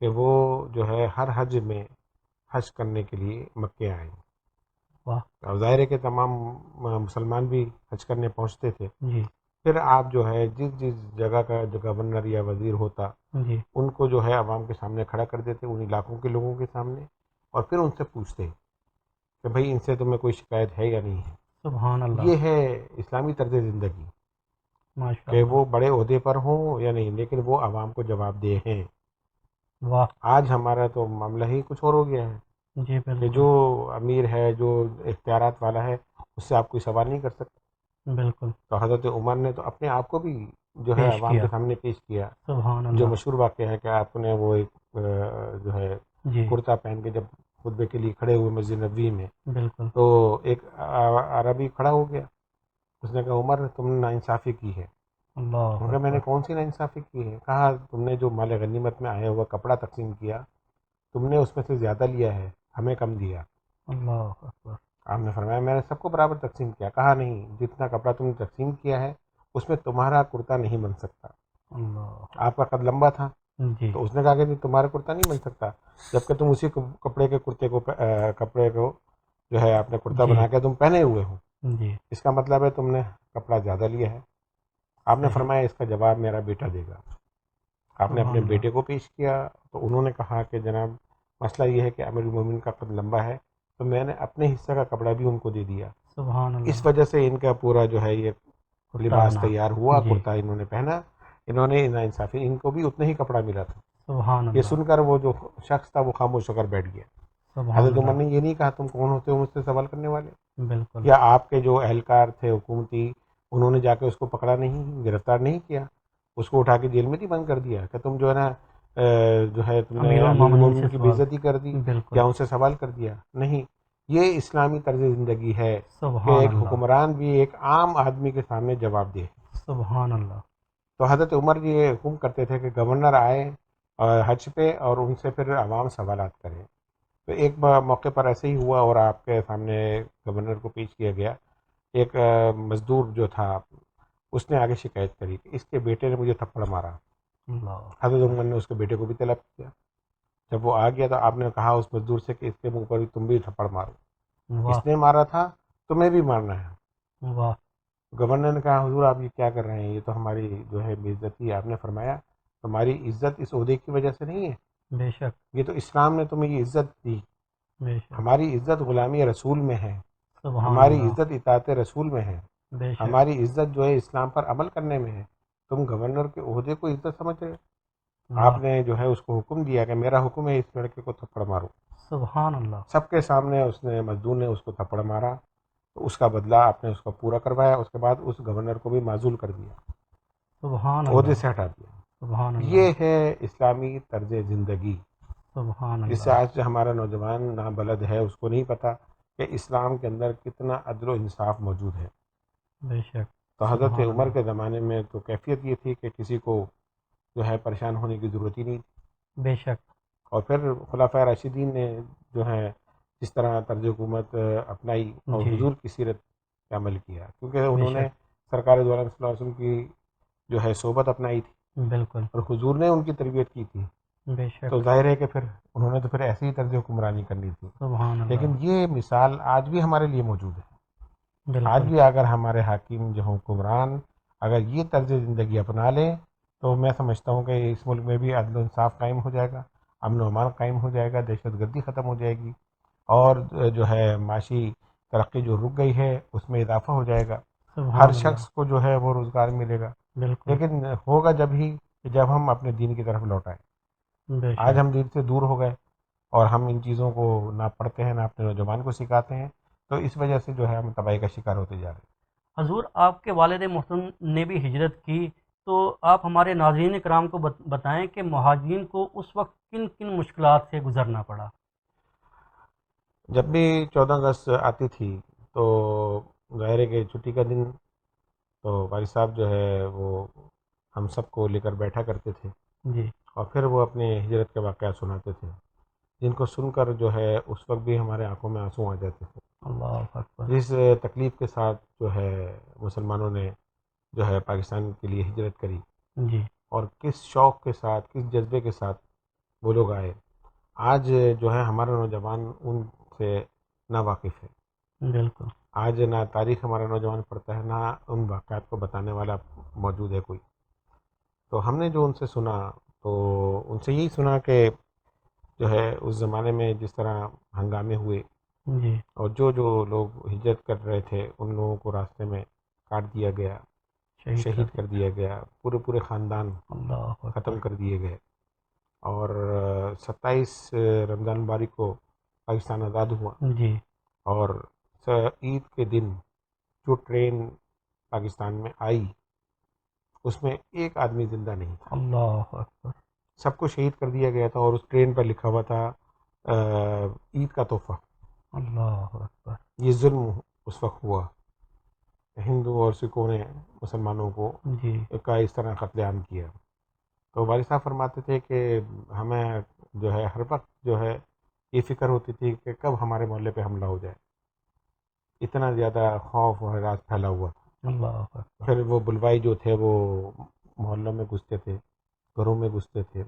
کہ وہ جو ہے ہر حج میں حج کرنے کے لیے مکے آئیں۔ واہ اور ظاہر ہے کہ تمام مسلمان بھی حج کرنے پہنچتے تھے۔ جی پھر آپ جو ہے جس جگہ کا جو گورنر یا وزیر ہوتا جی ان کو جو ہے عوام کے سامنے کھڑا کر دیتے، ان علاقوں کے لوگوں کے سامنے، اور پھر ان سے پوچھتے کہ بھئی ان سے تمہیں کوئی شکایت ہے یا نہیں ہے۔ سبحان اللہ یہ ہے اسلامی طرز زندگی، ماشاء کہ اللہ وہ بڑے عہدے پر ہوں یا نہیں لیکن وہ عوام کو جواب دہ ہیں۔ واہ آج ہمارا تو معاملہ ہی کچھ اور ہو گیا ہے جی کہ بالکل جو امیر ہے، جو اختیارات والا ہے، اس سے آپ کوئی سوال نہیں کر سکتے۔ بالکل تو حضرت عمر نے تو اپنے آپ کو بھی جو ہے پیش عوام کیا کے سامنے پیش کیا۔ سبحان جو اللہ مشہور واقعہ ہے کہ آپ نے وہ ایک جو ہے جی کرتا پہن کے جب خطبے کے لیے کھڑے ہوئے مسجد نبوی میں، بالکل تو ایک عربی کھڑا ہو گیا، اس نے کہا عمر تم نے ناانصافی کی ہے۔ اللہ کہا میں نے اکبر کون سی ناانصافی کی ہے؟ کہا تم نے جو مال غنیمت میں آیا ہوا کپڑا تقسیم کیا، تم نے اس میں سے زیادہ لیا ہے، ہمیں کم دیا۔ اللہ اکبر آپ نے فرمایا میں نے سب کو برابر تقسیم کیا۔ کہا نہیں، جتنا کپڑا تم نے تقسیم کیا ہے اس میں تمہارا کرتا نہیں بن سکتا۔ اللہ آپ کا قد لمبا تھا جی تو اس نے کہا کہ تمہارا کرتا نہیں بن سکتا، جبکہ تم اسی کپڑے کے کپڑے کو جو ہے آپ نے کرتا جی بنا کے تم پہنے ہوئے ہو، جی اس کا مطلب ہے تم نے کپڑا زیادہ لیا ہے۔ آپ نے صحیح فرمایا اس کا جواب میرا بیٹا دے گا۔ آپ نے اپنے سبحان اللہ بیٹے کو پیش کیا تو انہوں نے کہا کہ جناب مسئلہ یہ ہے کہ امیر المومنین کا قد لمبا ہے، تو میں نے اپنے حصے کا کپڑا بھی ان کو دے دیا۔ سبحان اس اللہ وجہ سے ان کا پورا جو ہے یہ کرتا لباس بنا تیار ہوا، جی کرتا انہوں نے پہنا، انہوں نے ناانصافی، ان کو بھی اتنا ہی کپڑا ملا تھا۔ سبحان یہ اللہ سن کر وہ جو شخص تھا وہ خاموش ہو کر بیٹھ گیا۔ سبحان حضرت عمر اللہ نے یہ نہیں کہا تم کون ہوتے ہو مجھ سے سوال کرنے والے، بالکل یا آپ کے جو اہلکار تھے حکومتی انہوں نے جا کے اس کو پکڑا نہیں، گرفتار نہیں کیا، اس کو اٹھا کے جیل میں نہیں بند کر دیا کہ تم جو ہے نا جو ہے تم نے امیر امیر المومنین سے المومنین کی سوال بےعزتی کر دی بالکل یا ان سے سوال کر دیا؟ نہیں، یہ اسلامی طرز زندگی ہے کہ سبحان ایک اللہ حکمران بھی ایک عام آدمی کے سامنے جواب دے۔ سبحان اللہ تو حضرت عمر جی یہ حکم کرتے تھے کہ گورنر آئے حج پہ اور ان سے پھر عوام سوالات کریں۔ تو ایک موقع پر ایسے ہی ہوا اور آپ کے سامنے گورنر کو پیش کیا گیا، ایک مزدور جو تھا اس نے آگے شکایت کری کہ اس کے بیٹے نے مجھے تھپڑ مارا۔ اللہ حضرت عمر نے اس کے بیٹے کو بھی طلب کیا۔ جب وہ آ گیا تو آپ نے کہا اس مزدور سے کہ اس کے منہ پر بھی تم بھی تھپڑ مارو، واہ اس نے مارا تھا تمہیں بھی مارنا ہے۔ واہ گورنر نے کہا حضور آپ یہ کیا کر رہے ہیں، یہ تو ہماری جو ہے بے عزتی ہے۔ آپ نے فرمایا تمہاری عزت اس عہدے کی وجہ سے نہیں ہے، بے شک یہ تو اسلام نے تمہیں یہ عزت دی۔ بے شک ہماری عزت غلامی رسول میں ہے، سبحان ہماری اللہ عزت اطاعت رسول میں ہے، بے شک ہماری عزت جو ہے اسلام پر عمل کرنے میں ہے۔ تم گورنر کے عہدے کو عزت سمجھ رہے ہو؟ آپ واہ نے جو ہے اس کو حکم دیا کہ میرا حکم ہے اس لڑکے کو تھپڑ مارو۔ سبحان اللہ سب کے سامنے اس نے مزدور نے اس کو تھپڑ مارا، تو اس کا بدلہ آپ نے اس کو پورا کروایا۔ اس کے بعد اس گورنر کو بھی معزول کر دیا، سبحان عہدے اللہ سے ہٹا دیا۔ سبحان اللہ یہ ہے اسلامی طرز زندگی، سبحان جس سے اللہ آج ہمارا نوجوان نابلد ہے، اس کو نہیں پتہ کہ اسلام کے اندر کتنا عدل و انصاف موجود ہے۔ بے شک تو حضرت سبحان عمر اللہ کے زمانے میں تو کیفیت یہ تھی کہ کسی کو جو ہے پریشان ہونے کی ضرورت ہی نہیں تھی۔ بے شک اور پھر خلفائے راشدین نے جو ہے جس طرح طرز حکومت اپنائی اور جی حضور کی سیرت پہ عمل کیا، کیونکہ بے انہوں نے شک سرکار دو عالم صلی اللہ علیہ وسلم کی جو ہے صحبت اپنائی تھی بالکل اور حضور نے ان کی تربیت کی تھی۔ بے تو شک. ظاہر ہے کہ پھر انہوں نے تو پھر ایسی ہی طرز حکمرانی کرنی تھی. سبحان اللہ. لیکن یہ مثال آج بھی ہمارے لیے موجود ہے. آج بالکل. بھی اگر ہمارے حاکم جو حکمران اگر یہ طرز زندگی اپنا لیں تو میں سمجھتا ہوں کہ اس ملک میں بھی عدل و انصاف قائم ہو جائے گا, امن و امان قائم ہو جائے گا, دہشت گردی ختم ہو جائے گی, اور جو ہے معاشی ترقی جو رک گئی ہے اس میں اضافہ ہو جائے گا. ہر سبحان اللہ. شخص کو جو ہے وہ روزگار ملے گا. بالکل. لیکن ہوگا جب ہی کہ جب ہم اپنے دین کی طرف لوٹائیں. بے آج شک. ہم دین سے دور ہو گئے اور ہم ان چیزوں کو نہ پڑھتے ہیں نہ اپنے نوجوان کو سکھاتے ہیں, تو اس وجہ سے جو ہے ہم تباہی کا شکار ہوتے جا رہے ہیں. حضور آپ کے والد محترم نے بھی ہجرت کی، تو آپ ہمارے ناظرین کرام کو بتائیں کہ مہاجرین کو اس وقت کن کن مشکلات سے گزرنا پڑا؟ جب بھی 14 اگست آتی تھی تو ظاہر ہے کہ چھٹی کا دن تو والد صاحب جو ہے وہ ہم سب کو لے کر بیٹھا کرتے تھے جی. اور پھر وہ اپنے ہجرت کے واقعات سناتے تھے, جن کو سن کر جو ہے اس وقت بھی ہمارے آنکھوں میں آنسو آ جاتے تھے. اللہ اکبر. جس تکلیف کے ساتھ جو ہے مسلمانوں نے جو ہے پاکستان کے لیے ہجرت کری, جی. اور کس شوق کے ساتھ کس جذبے کے ساتھ وہ لوگ آئے, آج جو ہے ہمارا نوجوان ان سے نا واقف ہے. بالکل. آج نہ تاریخ ہمارا نوجوان پڑھتا ہے, نہ ان واقعات کو بتانے والا موجود ہے کوئی. تو ہم نے جو ان سے سنا تو ان سے یہی سنا کہ جو ہے اس زمانے میں جس طرح ہنگامے ہوئے جی. اور جو لوگ ہجرت کر رہے تھے ان لوگوں کو راستے میں کاٹ دیا گیا, شہید کر دیا گیا, پورے خاندان اللہ اکبر. ختم کر دیے گئے. اور 27 رمضان مبارک کو پاکستان آزاد ہوا, جی. اور عید کے دن جو ٹرین پاکستان میں آئی اس میں ایک آدمی زندہ نہیں تھا, اللہ اکبر. سب کو شہید کر دیا گیا تھا. اور اس ٹرین پر لکھا ہوا تھا عید کا تحفہ. اللہ اکبر. یہ ظلم اس وقت ہوا, ہندو اور سکھوں نے مسلمانوں کو جی. کا اس طرح قتل عام کیا. تو والد صاحب فرماتے تھے کہ ہمیں جو ہے ہر وقت جو ہے یہ فکر ہوتی تھی کہ کب ہمارے محلے پہ حملہ ہو جائے, اتنا زیادہ خوف و ہراس پھیلا ہوا تھا. اللہ اکبر. پھر وہ بلوائی جو تھے وہ محلوں میں گھستے تھے, گھروں میں گھستے تھے,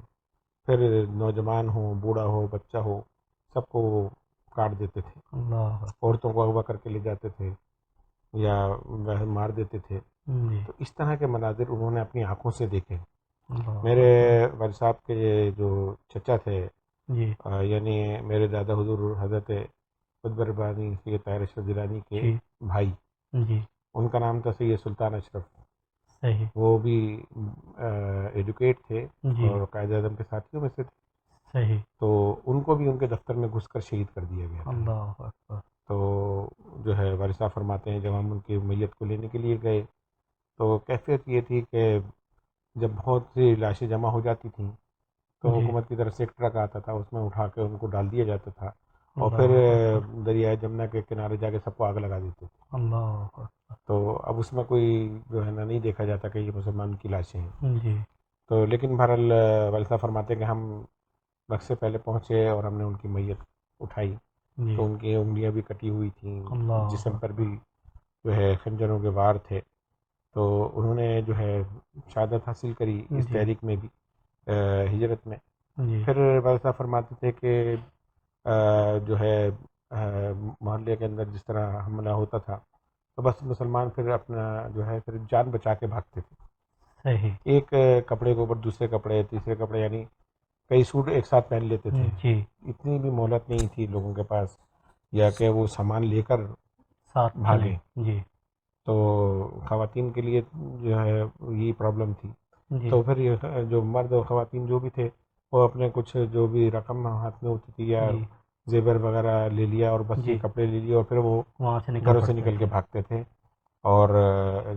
پھر نوجوان ہو, بوڑھا ہو, بچہ ہو, سب کو وہ کاٹ دیتے تھے. اللہ اکبر. عورتوں کو اغوا کر کے لے جاتے تھے یا مار دیتے تھے. جی. تو اس طرح کے مناظر انہوں نے اپنی آنکھوں سے دیکھے. اللہ میرے اکبر. والد صاحب کے جو چچا تھے, جی. یعنی میرے دادا حضور حضرت قطب ربانی سید طاہر اشرف گیلانی کے جی. بھائی, جی. ان کا نام تھا سید سلطان اشرف. صحیح. وہ بھی ایڈوکیٹ تھے جی. اور قائد اعظم کے ساتھیوں میں سے تھے. صحیح. تو ان کو بھی ان کے دفتر میں گھس کر شہید کر دیا گیا تھا. اللہ اکبر. تو جو ہے والد صاحب فرماتے ہیں جب ہم ان کی میت کو لینے کے لیے گئے تو کیفیت یہ تھی کہ جب بہت سی لاشیں جمع ہو جاتی تھیں تو جی. حکومت کی طرف سے ایک ٹرک آتا تھا, اس میں اٹھا کے ان کو ڈال دیا جاتا تھا, اور پھر اللہ اکبر. دریائے جمنا کے کنارے جا کے سب کو آگ لگا دیتے تھے. اللہ اکبر. تو اب اس میں کوئی جو ہے نا نہیں دیکھا جاتا کہ یہ مسلمان کی لاشیں ہیں. جی. تو لیکن بہرحال والد صاحب فرماتے ہیں کہ ہم وقت سے پہلے پہنچے اور ہم نے ان کی میت اٹھائی جی. تو ان کی انگلیاں بھی کٹی ہوئی تھیں, اللہ جسم پر اکبر. بھی جو ہے خنجروں کے وار تھے. تو انہوں نے جو ہے شہادت حاصل کری اس جی. تحریک میں بھی, ہجرت میں. جی. پھر والد صاحب فرماتے تھے کہ جو ہے محلے کے اندر جس طرح حملہ ہوتا تھا تو بس مسلمان پھر اپنا جو ہے پھر جان بچا کے بھاگتے تھے. صحیح. ایک کپڑے کے اوپر دوسرے کپڑے, تیسرے کپڑے, یعنی کئی سوٹ ایک ساتھ پہن لیتے تھے. جی. اتنی بھی مہلت نہیں تھی لوگوں کے پاس یا کہ وہ سامان لے کر ساتھ چلیں. بھاگیں. جی. تو خواتین کے لیے جو ہے یہی پرابلم تھی. جی. تو پھر یہ جو مرد اور خواتین جو بھی تھے وہ اپنے کچھ جو بھی رقم ہاتھ میں ہوتی تھی یا جی. زیور وغیرہ لے لیا اور بس یہ جی. کپڑے لے لیے اور پھر وہ وہاں سے گھروں سے پڑتے نکل کے تھے. بھاگتے تھے اور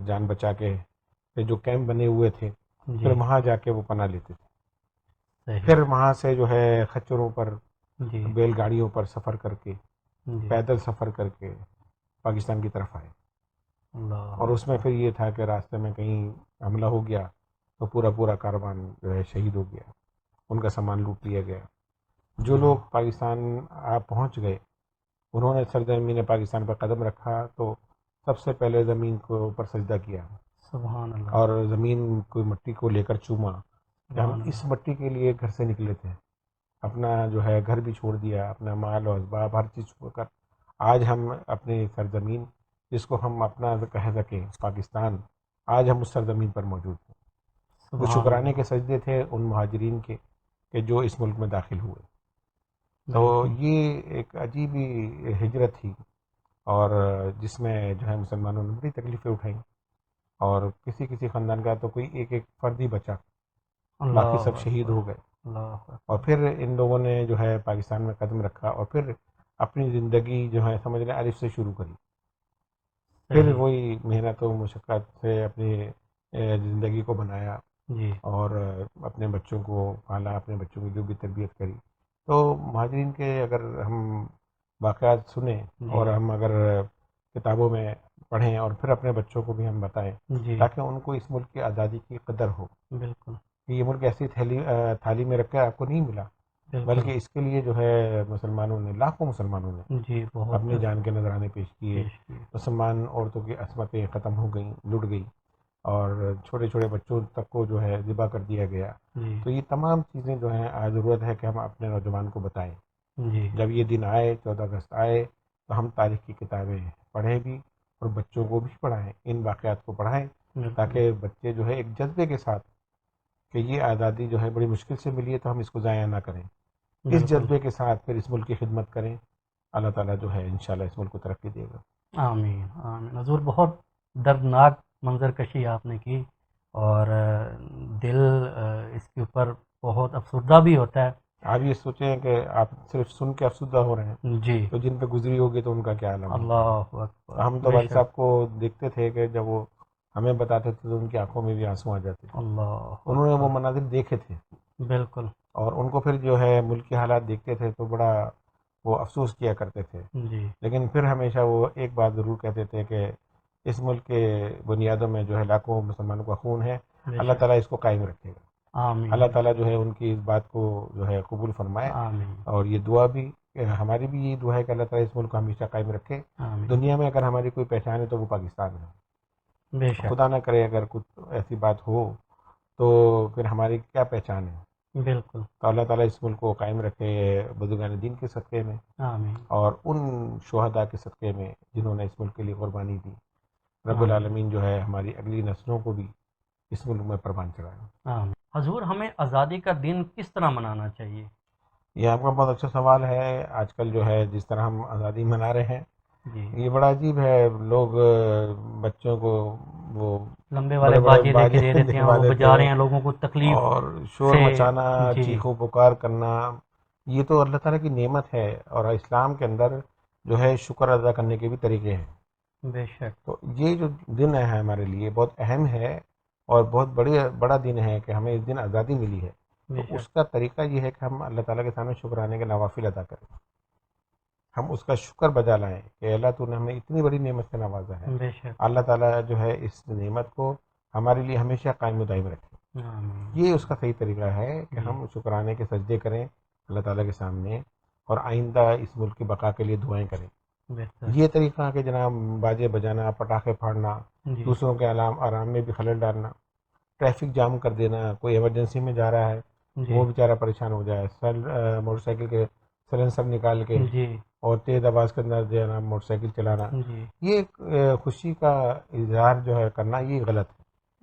جان بچا کے پھر جو کیمپ بنے ہوئے تھے پھر جی. وہاں جا کے وہ پناہ لیتے تھے. صحیح. پھر وہاں سے جو ہے خچروں پر, جی. بیل گاڑیوں پر سفر کر کے, جی. پیدل سفر کر کے پاکستان کی طرف آئے. اللہ اور اس میں اکبر. پھر یہ تھا کہ راستے میں کہیں حملہ ہو گیا تو پورا کاروان جو ہے شہید ہو گیا, ان کا سامان لوٹ لیا گیا. جو لوگ پاکستان پہنچ گئے انہوں نے سرزمین پاکستان پر قدم رکھا تو سب سے پہلے زمین کو اوپر سجدہ کیا سبحان اللہ. اور زمین کو مٹی کو لے کر چوما کہ ہم اس مٹی کے لیے گھر سے نکلے تھے، اپنا جو ہے گھر بھی چھوڑ دیا، اپنا مال و اسباب ہر چیز چھوڑ کر آج ہم اپنی سرزمین، جس کو ہم اپنا کہہ سکیں پاکستان، آج ہم اس سرزمین پر موجود ہیں۔ وہ سبحان شکرانے اللہ، کے سجدے تھے ان مہاجرین کے کہ جو اس ملک میں داخل ہوئے۔ تو بالکل یہ ایک عجیب ہی ہجرت تھی، اور جس میں جو ہے مسلمانوں نے بڑی تکلیفیں اٹھائیں، اور کسی کسی خاندان کا تو کوئی ایک ایک فرد ہی بچا، باقی اللہ سب شہید اکبر، ہو گئے۔ اللہ اور اکبر، پھر ان لوگوں نے جو ہے پاکستان میں قدم رکھا، اور پھر اپنی زندگی جو ہے سمجھ لیں الف سے شروع کری، پھر صحیح، وہی محنت و مشقت سے اپنی زندگی کو بنایا، جی اور اپنے بچوں کو پالا، اپنے بچوں کی جو بھی تربیت کری۔ تو مہاجرین کے اگر ہم واقعات سنیں، جی اور ہم اگر کتابوں میں پڑھیں، اور پھر اپنے بچوں کو بھی ہم بتائیں، جی، تاکہ ان کو اس ملک کی آزادی کی قدر ہو بالکل کہ یہ ملک ایسی تھالی میں رکھ کے آپ کو نہیں ملا، بالکل، بلکہ اس کے لیے جو ہے مسلمانوں نے، لاکھوں مسلمانوں نے جی بہت اپنی جان کے نذرانے پیش کیے۔ پیش کی، مسلمان عورتوں کی عصمتیں ختم ہو گئیں، لٹ گئی، اور چھوٹے چھوٹے بچوں تک کو جو ہے ذبح کر دیا گیا۔ جی تو یہ تمام چیزیں جو ہیں آج ضرورت ہے کہ ہم اپنے نوجوان کو بتائیں۔ جی، جب یہ دن آئے، 14 اگست آئے، تو ہم تاریخ کی کتابیں پڑھیں بھی، اور بچوں کو بھی پڑھائیں، ان واقعات کو پڑھائیں، بالکل تاکہ بچے جو ہے ایک جذبے کے ساتھ کہ یہ آزادی جو ہے بڑی مشکل سے ملی ہے، تو ہم اس کو ضائع نہ کریں، اس بالکل، جذبے کے ساتھ پھر اس ملک کی خدمت کریں۔ اللہ تعالیٰ جو ہے انشاءاللہ اس ملک کو ترقی دے گا۔ آمین آمین حضور، بہت دردناک منظر کشی آپ نے کی، اور دل اس کے اوپر بہت افسردہ بھی ہوتا ہے۔ آپ یہ سوچیں کہ آپ صرف سن کے افسردہ ہو رہے ہیں، جی، تو جن پہ گزری ہوگی تو ان کا کیا عالم ہوگا۔ اللہ اکبر، ہم تو بے والد شک، صاحب کو دیکھتے تھے کہ جب وہ ہمیں بتاتے تھے تو ان کی آنکھوں میں بھی آنسو آ جاتے تھے۔ اللہ انہوں نے وہ اکبر، مناظر دیکھے تھے، بالکل، اور ان کو پھر جو ہے ملک کے حالات دیکھتے تھے تو بڑا وہ افسوس کیا کرتے تھے۔ جی لیکن پھر ہمیشہ وہ ایک بات ضرور کہتے تھے کہ اس ملک کے بنیادوں میں جو ہے لاکھوں مسلمانوں کا خون ہے، بے اللہ شک، تعالیٰ اس کو قائم رکھے گا۔ اللہ آمین تعالیٰ جو ہے ان کی اس بات کو جو ہے قبول فرمائے، آمین اور یہ دعا بھی ہماری بھی یہ دعا ہے کہ اللہ تعالیٰ اس ملک کو ہمیشہ قائم رکھے۔ آمین، دنیا میں اگر ہماری کوئی پہچان ہے تو وہ پاکستان ہے۔ بے شک، خدا نہ کرے اگر کچھ ایسی بات ہو تو پھر ہماری کیا پہچان ہے۔ بالکل، تو اللہ تعالیٰ اس ملک کو قائم رکھے بزرگان دین کے صدقے میں، آمین اور ان شہداء کے صدقے میں جنہوں نے اس ملک کے لیے قربانی دی۔ رب آمین العالمین جو ہے ہماری اگلی نسلوں کو بھی اس ملک میں پروان چڑھائے۔ آمین۔ حضور، ہمیں آزادی کا دن کس طرح منانا چاہیے؟ یہ آپ کا بہت اچھا سوال ہے۔ آج کل جو ہے جس طرح ہم آزادی منا رہے ہیں، جی، یہ بڑا عجیب ہے۔ لوگ بچوں کو وہ لمبے والے بڑے بڑے باجے لے کے باجے دے دیتے ہیں، دکھوا وہ دیتے بجا رہے ہیں، ہیں لوگوں کو تکلیف اور شور سے، مچانا، جی چیخو پکار کرنا، یہ تو اللہ تعالیٰ کی نعمت ہے، اور اسلام کے اندر جو ہے شکر ادا کرنے کے بھی طریقے ہیں۔ بے شک، تو یہ جو دن ہے ہمارے لیے بہت اہم ہے، اور بہت بڑا دن ہے کہ ہمیں اس دن آزادی ملی ہے۔ تو بے اس شک، کا طریقہ یہ ہے کہ ہم اللہ تعالیٰ کے سامنے شکرانے کے نوافل ادا کریں، ہم اس کا شکر بجا لائیں کہ اللہ تو نے ہمیں اتنی بڑی نعمت سے نوازا ہے۔ بے شک، اللہ تعالیٰ جو ہے اس نعمت کو ہمارے لیے ہمیشہ قائم و دائم رکھے۔ آمین، یہ اس کا صحیح طریقہ ہے کہ جی ہم شکرانے کے سجدے کریں اللہ تعالیٰ کے سامنے، اور آئندہ اس ملک کی بقا کے لیے دعائیں کریں۔ بہتر، یہ طریقہ کہ جناب باجے بجانا، پٹاخے پھاڑنا، جی دوسروں کے آرام میں بھی خلل ڈالنا، ٹریفک جام کر دینا، کوئی ایمرجنسی میں جا رہا ہے جی وہ بیچارہ پریشان ہو جائے، موٹر سائیکل کے سلنسر نکال کے جی اور تیز آواز کے اندر جو ہے نا موٹر سائیکل چلانا، جی، یہ ایک خوشی کا اظہار جو ہے کرنا، یہ غلط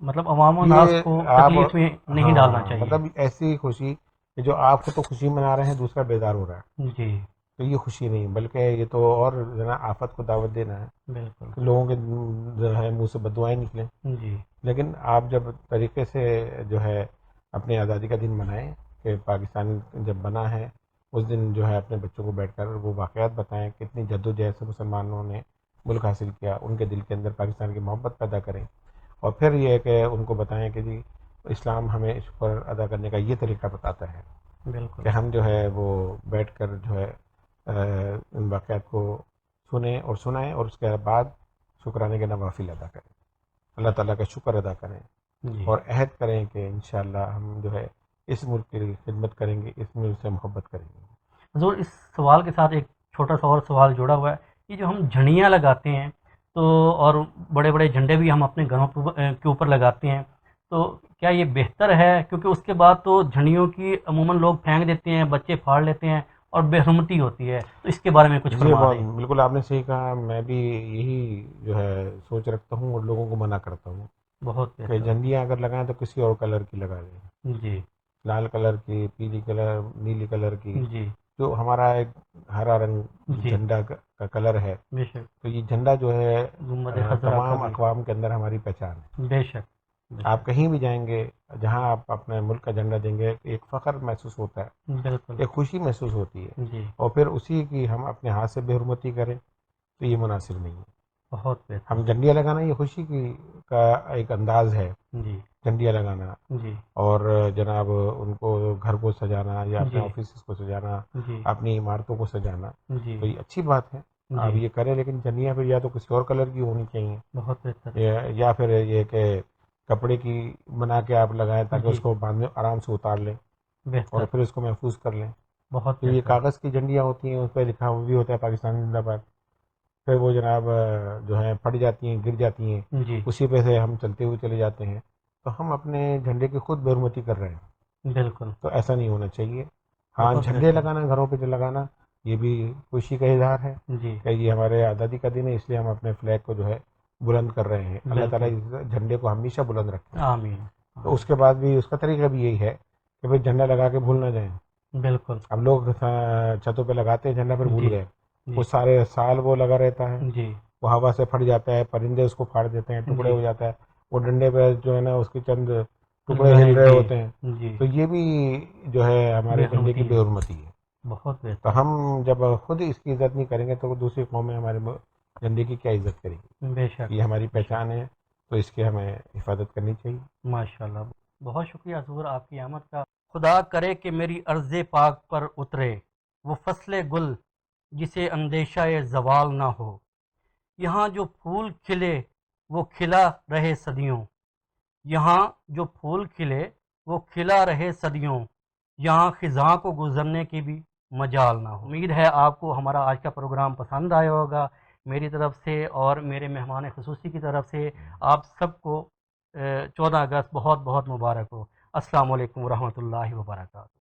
مطلب عوام و ہے۔ ناس یہ کو آپ تکلیف میں نہیں ڈالنا ہاں چاہیے، مطلب ایسی خوشی کہ جو آپ کو تو خوشی منا رہے ہیں، دوسرا بیدار ہو رہا ہے، جی تو یہ خوشی نہیں، بلکہ یہ تو اور جو ہے نا آفت کو دعوت دینا ہے بالکل، کہ لوگوں کے جو ہے منہ سے بددعائیں نکلیں۔ جی لیکن آپ جب طریقے سے جو ہے اپنی آزادی کا دن منائیں کہ پاکستان جب بنا ہے، اس دن جو ہے اپنے بچوں کو بیٹھ کر وہ واقعات بتائیں، کتنی جدوجہد سے مسلمانوں نے ملک حاصل کیا، ان کے دل کے اندر پاکستان کی محبت پیدا کریں، اور پھر یہ کہ ان کو بتائیں کہ جی اسلام ہمیں شکر ادا کرنے کا یہ طریقہ بتاتا ہے بالکل، کہ ہم جو ہے وہ بیٹھ کر جو ہے ان واقعات کو سنیں اور سنائیں، اور اس کے بعد شکرانے کے نوافل ادا کریں، اللہ تعالیٰ کا شکر ادا کریں، جی اور عہد کریں کہ انشاءاللہ ہم جو ہے اس ملک کی خدمت کریں گے، اس ملک سے محبت کریں گے۔ حضور، اس سوال کے ساتھ ایک چھوٹا سا اور سوال جڑا ہوا ہے، یہ جو ہم جھنڈیاں لگاتے ہیں تو اور بڑے بڑے جھنڈے بھی ہم اپنے گھروں کے اوپر لگاتے ہیں، تو کیا یہ بہتر ہے؟ کیونکہ اس کے بعد تو جھنڈیوں کی عموماً لوگ پھینک دیتے ہیں، بچے پھاڑ لیتے ہیں اور بے حرمتی ہوتی ہے، تو اس کے بارے میں کچھ جی فرما بہت دیں۔ بالکل آپ نے صحیح کہا، میں بھی یہی جو ہے سوچ رکھتا ہوں اور لوگوں کو منع کرتا ہوں بہت کہ بہتر۔ جھنڈیاں اگر لگائیں تو کسی اور کلر کی لگا دیں، جی لال کلر کی، پیلی کلر، نیلی کلر کی، جی جو ہمارا ایک ہرا رنگ جی جھنڈا کا کلر ہے. بے شک، تو یہ جھنڈا جو ہے گنبد خضرا کا تمام بھی، اقوام کے اندر ہماری پہچان ہے. بے شک بے آپ شک، کہیں بھی جائیں گے، جہاں آپ اپنے ملک کا جھنڈا دیں گے ایک فخر محسوس ہوتا ہے، بالکل، ایک خوشی محسوس ہوتی ہے. جی اور پھر اسی کی ہم اپنے ہاتھ سے بے حرمتی کریں تو یہ مناسب نہیں ہے. بہت بہتر، ہم جھنڈیاں لگانا یہ خوشی کا ایک انداز ہے، جی جھنڈیاں لگانا. جی اور جناب ان کو گھر کو سجانا یا اپنے جی آفیسز کو سجانا، جی اپنی عمارتوں کو سجانا، جی تو یہ اچھی بات ہے. آپ جی یہ کریں، لیکن جھنڈیاں پھر یا تو کسی اور کلر کی ہونی چاہیے، بہت بہتر، یا پھر یہ کہ کپڑے کی بنا کے آپ لگائیں تاکہ جی اس کو بعد میں آرام سے اتار لیں اور بہتر، پھر اس کو محفوظ کر لیں. بہت تو یہ بہتر، کاغذ کی جھنڈیاں ہوتی ہیں، اس پہ لکھا ہوا بھی ہوتا ہے پاکستان زندہ باد، پھر وہ جناب جو ہے پھٹ جاتی ہیں، گر جاتی ہیں، جی اسی پہ سے ہم چلتے ہوئے چلے جاتے ہیں. تو ہم اپنے جھنڈے کی خود بے حرمتی کر رہے ہیں. بالکل، تو ایسا نہیں ہونا چاہیے. ہاں بہت جھنڈے بہتر، لگانا، گھروں پہ جو لگانا، یہ بھی خوشی کا اظہار ہے جی کہ یہ ہمارے آزادی کا دن ہے، اس لیے ہم اپنے فلیگ کو جو ہے بلند کر رہے ہیں. اللہ تعالیٰ بالکل، اس جھنڈے کو ہمیشہ بلند رکھیں. آمین تو اس آمین، کے بعد بھی اس کا طریقہ بھی یہی ہے کہ بھائی جھنڈا لگا کے بھول نہ جائیں. بالکل، اب لوگ چھتوں پہ لگاتے ہیں جھنڈا، پھر بھول جی گئے. وہ جی سارے سال وہ لگا رہتا ہے، جی وہ ہوا سے پھٹ جاتا ہے، پرندے اس کو پھاڑ دیتے ہیں، ٹکڑے جی ہو جاتا ہے. وہ ڈنڈے پہ جو ہے نا اس کے چند ٹکڑے ہل رہے، رہے جی ہوتے ہیں. جی تو یہ بھی جو ہے بے ہمارے جھنڈے کی حرمتی بے ہے، حرمتی ہے. بہت تو بہتر، ہم جب خود اس کی عزت نہیں کریں گے تو دوسری قومیں ہمارے جھنڈے کی کیا عزت کریں گی؟ بے شک یہ ہماری بے شک، پہچان ہے، تو اس کی ہمیں حفاظت کرنی چاہیے. ماشاء اللہ، بہت شکریہ حضور آپ کی آمد کا۔ خدا کرے کہ میری عرض پاک پر اترے وہ فصل گل جسے اندیشہ زوال نہ ہو، یہاں جو پھول کھلے وہ کھلا رہے صدیوں، یہاں جو پھول کھلے وہ کھلا رہے صدیوں، یہاں خزاں کو گزرنے کی بھی مجال نہ ہو۔ امید ہے آپ کو ہمارا آج کا پروگرام پسند آیا ہوگا۔ میری طرف سے اور میرے مہمان خصوصی کی طرف سے آپ سب کو 14 اگست بہت بہت مبارک ہو۔ السلام علیکم ورحمۃ اللہ وبرکاتہ۔